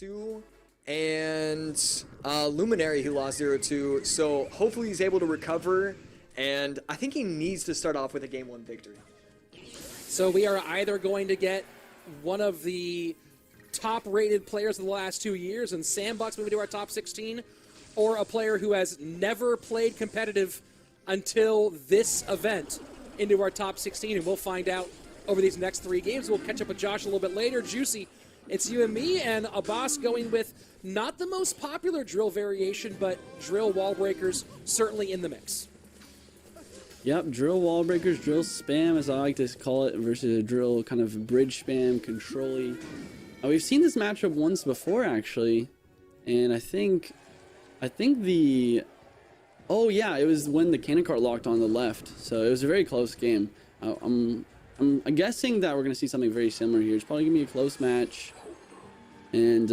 0-2, and Luminary, who lost 0-2. So hopefully he's able to recover, and I think he needs to start off with a Game 1 victory. So we are either going to get one of the top-rated players of the last 2 years, and Sandbox moving to our top 16, or a player who has never played competitive until this event into our top 16, and we'll find out over these next 3 games. We'll catch up with Josh a little bit later. Juicy, it's you and me, and Abass going with not the most popular drill variation, but drill wall breakers certainly in the mix. Yep, drill wall breakers, drill spam, as I like to call it, versus a drill kind of bridge spam, control-y. We've seen this matchup once before, actually, and I think the... Oh yeah, it was when the cannon cart locked on the left, so it was a very close game. I'm guessing that we're going to see something very similar here. It's probably going to be a close match, and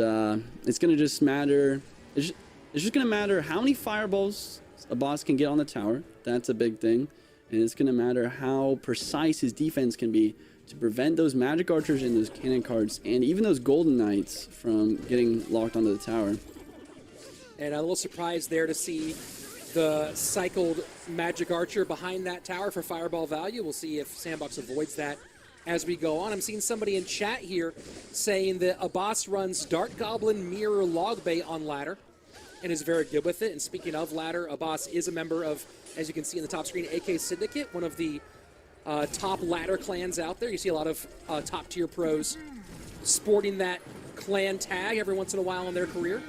it's going to just matter... It's just going to matter how many fireballs Abass can get on the tower. That's a big thing. And it's going to matter how precise his defense can be to prevent those magic archers and those cannon carts and even those golden knights from getting locked onto the tower. And a little surprise there to see the cycled magic archer behind that tower for fireball value. We'll see if Sandbox avoids that as we go on. I'm seeing somebody in chat here saying that Abass runs Dark Goblin Mirror Log Bay on ladder and is very good with it. And speaking of ladder, Abass is a member of, as you can see in the top screen, AK Syndicate, one of the top ladder clans out there. You see a lot of top tier pros sporting that clan tag every once in a while in their career.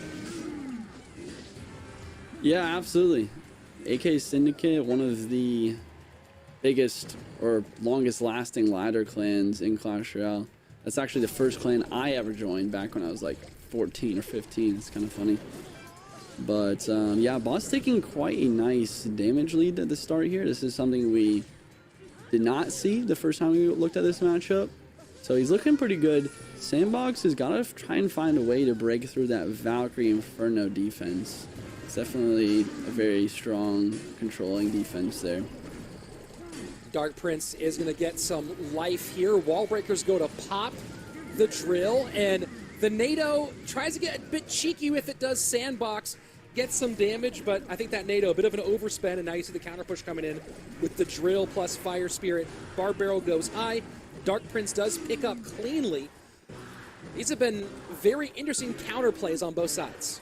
Yeah, absolutely. AK Syndicate, one of the biggest or longest lasting ladder clans in Clash Royale. That's actually the first clan I ever joined back when I was like 14 or 15. It's kind of funny. But yeah, Abass taking quite a nice damage lead at the start here. This is something we did not see the first time we looked at this matchup. So he's looking pretty good. Sandbox has got to try and find a way to break through that Valkyrie Inferno defense. It's definitely a very strong controlling defense there. Dark Prince is going to get some life here. Wall breakers go to pop the drill, and the NATO tries to get a bit cheeky with it, does Sandbox. Gets some damage, but I think that NATO, a bit of an overspend, and now you see the counter push coming in with the drill plus Fire Spirit. Barb Barrel goes high. Dark Prince does pick up cleanly. These have been very interesting counter plays on both sides.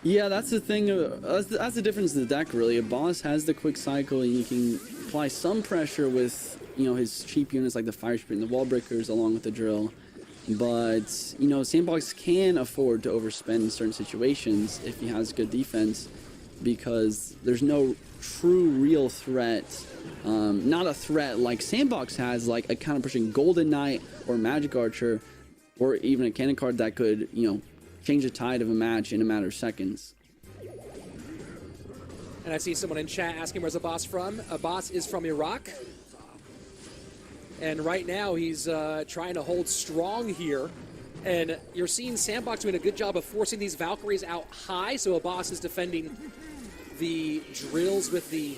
Yeah, that's the thing. That's the difference in the deck, really. Abass has the quick cycle, and you can apply some pressure with, you know, his cheap units like the Fire Spirit and the Wall Breakers along with the drill. But, you know, Sandbox can afford to overspend in certain situations if he has good defense, because there's no true real threat. Not a threat like Sandbox has, like a counter-pushing Golden Knight or Magic Archer, or even a cannon card that could, you know, change the tide of a match in a matter of seconds. And I see someone in chat asking where's Abass from. Abass is from Iraq. And right now he's trying to hold strong here. And you're seeing Sandbox doing a good job of forcing these Valkyries out high. So Abass is defending the drills with the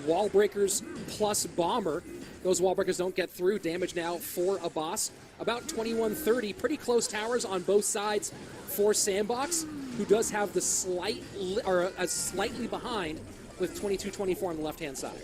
wall breakers plus bomber. Those wall breakers don't get through. Damage now for Abass. About 21-30. Pretty close towers on both sides for Sandbox, who does have the slightly behind with 22-24 on the left-hand side.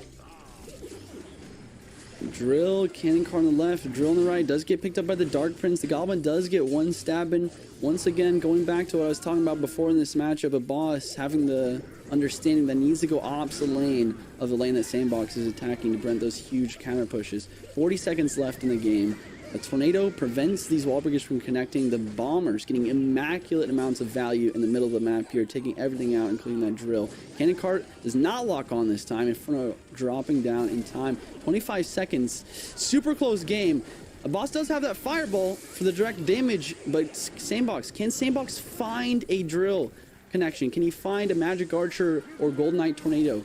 Drill, cannon cart on the left, drill on the right, does get picked up by the Dark Prince. The Goblin does get one stabbing. Once again, going back to what I was talking about before in this matchup, Abass having the understanding that needs to go opposite lane of the lane that Sandbox is attacking to prevent those huge counter pushes. 40 seconds left in the game. A tornado prevents these wall breakers from connecting. The bombers getting immaculate amounts of value in the middle of the map here, taking everything out, including that drill. Cannon cart does not lock on this time. Inferno dropping down in time. 25 seconds. Super close game. Abass does have that fireball for the direct damage, but Sandbox, can Sandbox find a drill connection? Can he find a Magic Archer or Golden Knight Tornado?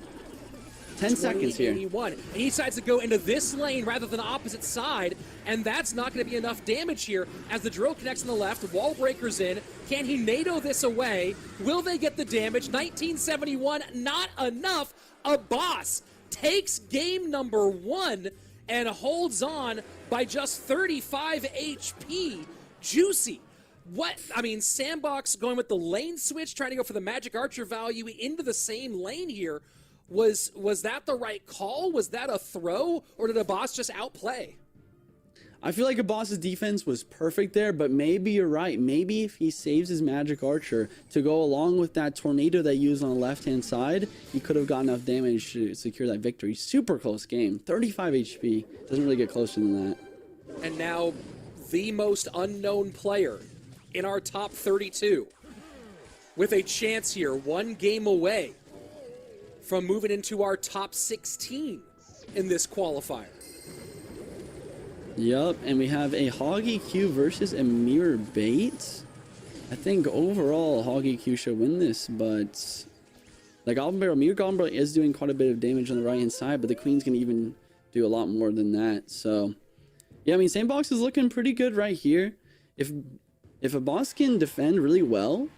10 seconds here. 81. And he decides to go into this lane rather than the opposite side, and that's not going to be enough damage here as the drill connects on the left, wall breakers in. Can he NATO this away? Will they get the damage? 1971, not enough. Abass takes game number 1 and holds on by just 35 HP. Juicy. What? I mean, Sandbox going with the lane switch, trying to go for the Magic Archer value into the same lane here. Was that the right call? Was that a throw? Or did Abass just outplay? I feel like Abass's defense was perfect there, but maybe you're right. Maybe if he saves his Magic Archer to go along with that tornado that he used on the left-hand side, he could have got enough damage to secure that victory. Super close game. 35 HP. Doesn't really get closer than that. And now the most unknown player in our top 32 with a chance here, one game away from moving into our top 16 in this qualifier. Yup, and we have a Hog EQ versus a Mirror Bait. I think overall Hog EQ should win this, but the Goblin Barrel, Mirror Goblin Barrel is doing quite a bit of damage on the right hand side, but the Queen's can even do a lot more than that. So yeah, I mean, Sandbox is looking pretty good right here. If Abass can defend really well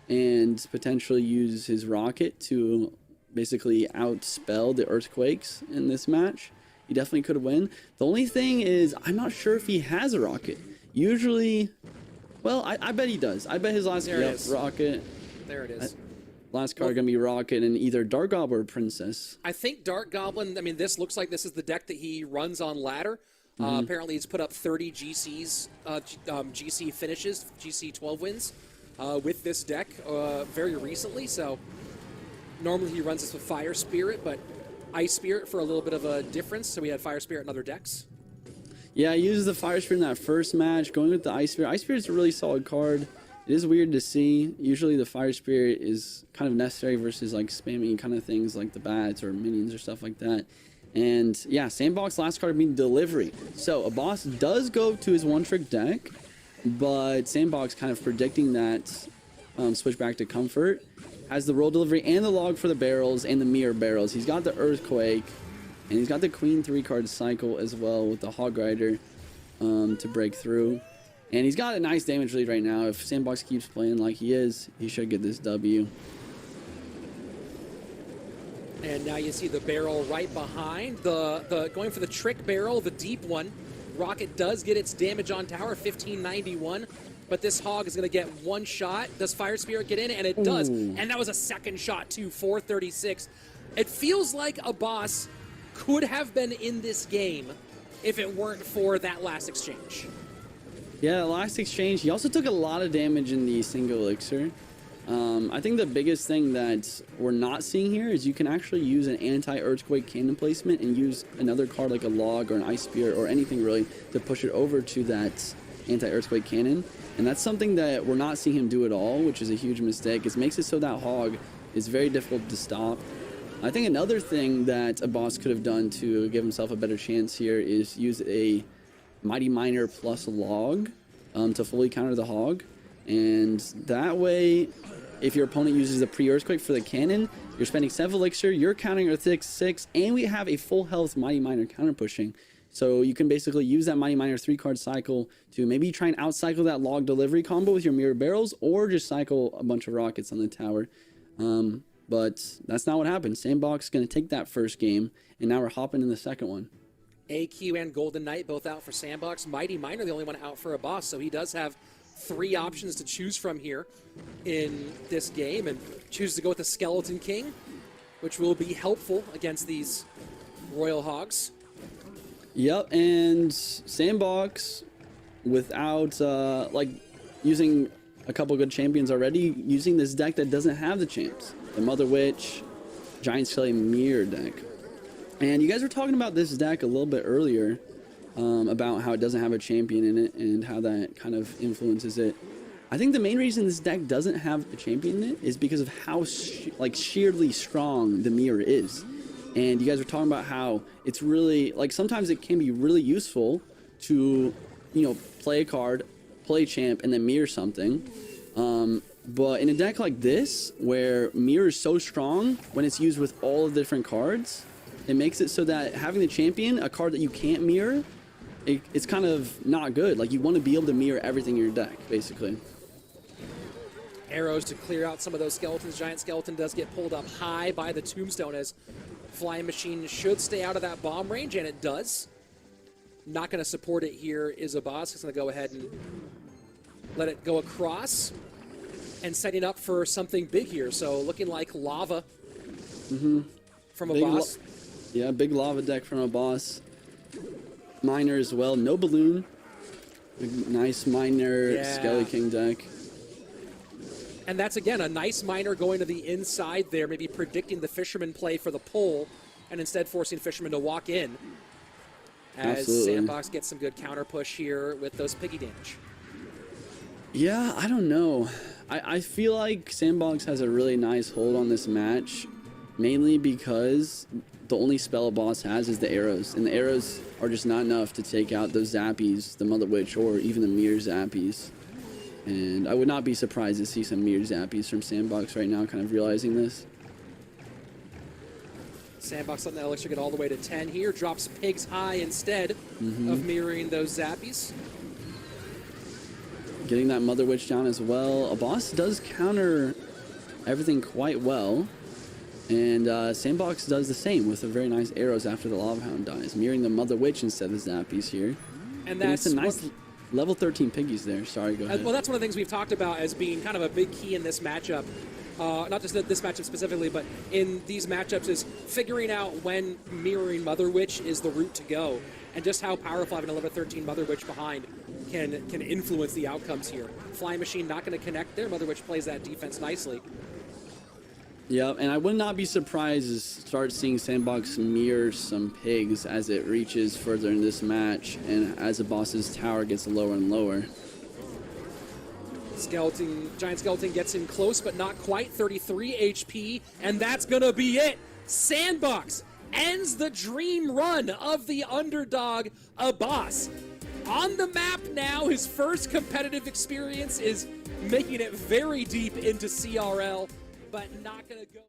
and potentially use his rocket to basically outspell the Earthquakes in this match, he definitely could win. The only thing is, I'm not sure if he has a rocket. Usually, well, I bet he does. I bet his last rocket. There it is. Last card gonna be rocket and either Dark Goblin or Princess. I think Dark Goblin, I mean, this looks like this is the deck that he runs on ladder. Apparently, he's put up 30 GCs, GC finishes, GC 12 wins with this deck very recently. So normally he runs this with Fire Spirit, but Ice Spirit for a little bit of a difference. So we had Fire Spirit in other decks. Yeah, I used the Fire Spirit in that first match. Going with the Ice Spirit. Ice Spirit's a really solid card. It is weird to see. Usually the Fire Spirit is kind of necessary versus like spamming kind of things like the bats or minions or stuff like that. And yeah, Sandbox last card being Delivery. So Abass does go to his one-trick deck, but Sandbox kind of predicting that switch back to Comfort. Has the Roll Delivery and the Log for the barrels and the Mirror barrels. He's got the Earthquake, and he's got the Queen 3-card cycle as well with the Hog Rider to break through. And he's got a nice damage lead right now. If Sandbox keeps playing like he is, he should get this W. And now you see the barrel right behind. The going for the trick barrel, the deep one. Rocket does get its damage on tower, 1591. But this Hog is going to get one shot. Does Fire Spirit get in? And it does. And that was a second shot, too, 436. It feels like Abass could have been in this game if it weren't for that last exchange. Yeah, last exchange. He also took a lot of damage in the single elixir. I think the biggest thing that we're not seeing here is you can actually use an anti-earthquake cannon placement and use another card like a Log or an Ice Spirit or anything really to push it over to that anti-earthquake cannon. And that's something that we're not seeing him do at all, which is a huge mistake. It makes it so that Hog is very difficult to stop. I think another thing that Abass could have done to give himself a better chance here is use a Mighty Miner plus Log to fully counter the Hog. And that way, if your opponent uses a pre-Earthquake for the cannon, you're spending 7 elixir, you're countering Earthquake 6, and we have a full health Mighty Miner counter pushing. So you can basically use that Mighty Miner 3-card cycle to maybe try and outcycle that Log Delivery combo with your Mirror Barrels, or just cycle a bunch of rockets on the tower. But that's not what happened. Sandbox is going to take that first game, and now we're hopping in the second one. AQ and Golden Knight both out for Sandbox. Mighty Miner the only one out for Abass, so he does have 3 options to choose from here in this game, and chooses to go with the Skeleton King, which will be helpful against these Royal Hogs. Yep, and Sandbox, without like using a couple good champions already, using this deck that doesn't have the champs, the Mother Witch, Giant Skeleton Mirror deck. And you guys were talking about this deck a little bit earlier, about how it doesn't have a champion in it and how that kind of influences it. I think the main reason this deck doesn't have a champion in it is because of how sheerly strong the Mirror is. And you guys were talking about how it's really, like, sometimes it can be really useful to, you know, play a card, play champ, and then mirror something. But in a deck like this, where Mirror is so strong when it's used with all of the different cards, it makes it so that having the champion, a card that you can't mirror, it's kind of not good. Like, you want to be able to mirror everything in your deck, basically. Arrows to clear out some of those skeletons. Giant Skeleton does get pulled up high by the Tombstone, as Flying Machine should stay out of that bomb range, and it does. Not going to support it here is Abass. He's going to go ahead and let it go across, and setting up for something big here. So looking like lava from Abass. Yeah, big lava deck from Abass. Miner as well. No balloon. Nice Miner Skelly King deck. And that's, again, a nice Miner going to the inside there, maybe predicting the Fisherman play for the pull, and instead forcing Fisherman to walk in. As Sandbox gets some good counter push here with those piggy damage. Yeah, I don't know. I feel like Sandbox has a really nice hold on this match, mainly because the only spell Abass has is the arrows, and the arrows are just not enough to take out those zappies, the Mother Witch, or even the mirror zappies. And I would not be surprised to see some mirror zappies from Sandbox right now, kind of realizing this. Sandbox letting the Elixir get all the way to 10 here, drops Pigs high instead of mirroring those zappies. Getting that Mother Witch down as well. Abass does counter everything quite well. And Sandbox does the same with the very nice arrows after the Lava Hound dies, mirroring the Mother Witch instead of Zappies here. And that's some nice level 13 piggies there. Sorry, go ahead. Well, that's one of the things we've talked about as being kind of a big key in this matchup. Not just this matchup specifically, but in these matchups is figuring out when mirroring Mother Witch is the route to go, and just how powerful having a level 13 Mother Witch behind can influence the outcomes here. Flying Machine not going to connect there. Mother Witch plays that defense nicely. Yeah, and I would not be surprised to start seeing Sandbox mirror some pigs as it reaches further in this match and as Abass's tower gets lower and lower. Giant Skeleton gets in close, but not quite. 33 HP, and that's going to be it. Sandbox ends the dream run of the underdog Abass. On the map now, his first competitive experience is making it very deep into CRL, but not going to go.